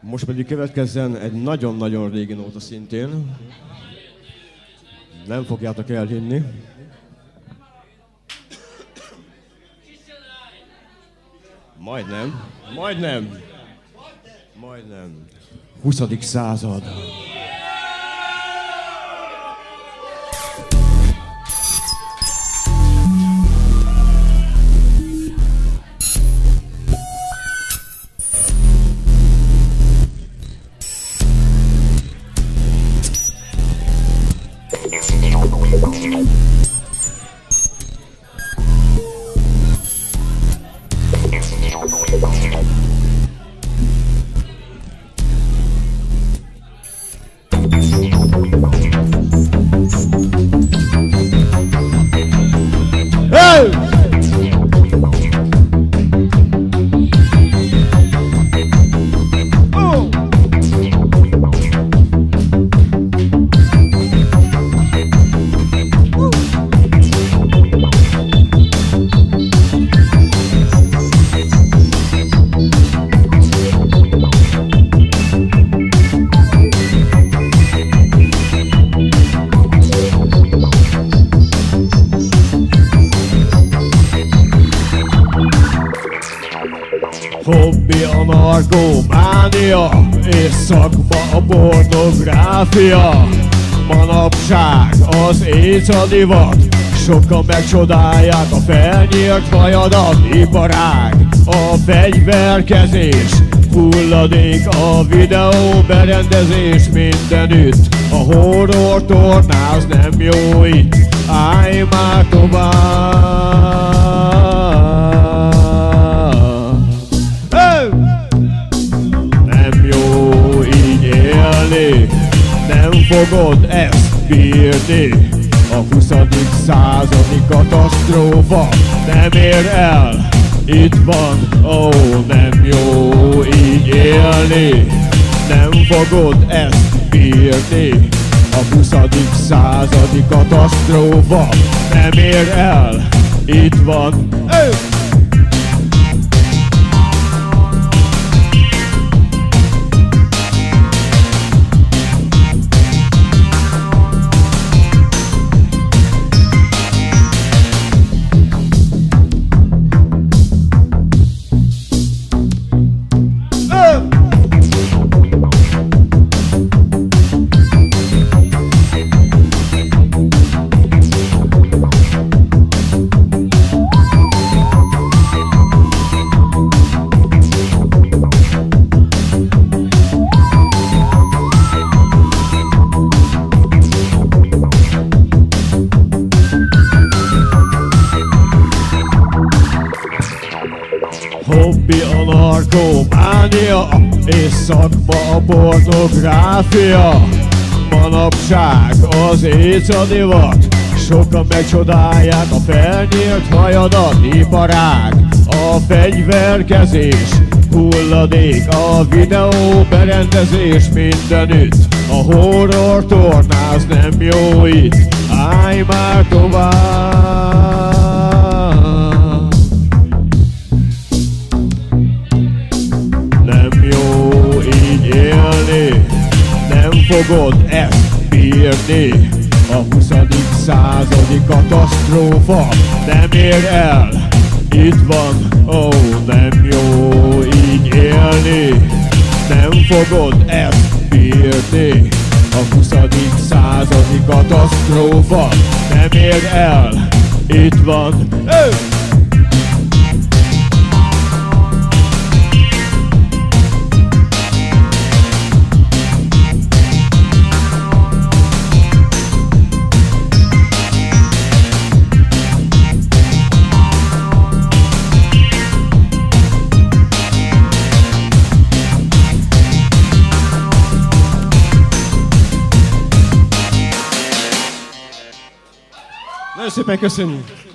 Most pedig következzen egy nagyon-nagyon régi nóta szintén. Nem fogjátok elhinni. Majdnem. 20. század. Hobbi a narkománia, és szakma a pornográfia. Manapság az AIDS a divat, sokan megcsodálják a felnyírt vajadat. Iparág a fegyverkezés, hulladék a videó berendezés mindenütt. A horror tornáz nem jó itt, állj már tovább. Nem jó így élni, nem fogod ezt bírni. A 20. századi katasztrófa nem ér el, itt van, ó, nem jó így élni, nem fogod ezt bírni. A 20. századi katasztrófa nem ér el, itt van, hobbi a narkománia, és szakma a pornográfia. Manapság az AIDS a divat, sokan megcsodálják a felnyírt hajadat. Iparág a fegyverkezés, hulladék a videó berendezés mindenütt. A horror tornáz nem jó itt, állj már tovább. Nem fogod ezt bírni. A 20. századi katasztrófa nem ér el, itt van, ó, nem jó így élni, nem fogod ezt bírni. A 20. századi katasztrófa nem ér el, itt van, Nagyon szépen köszönjük!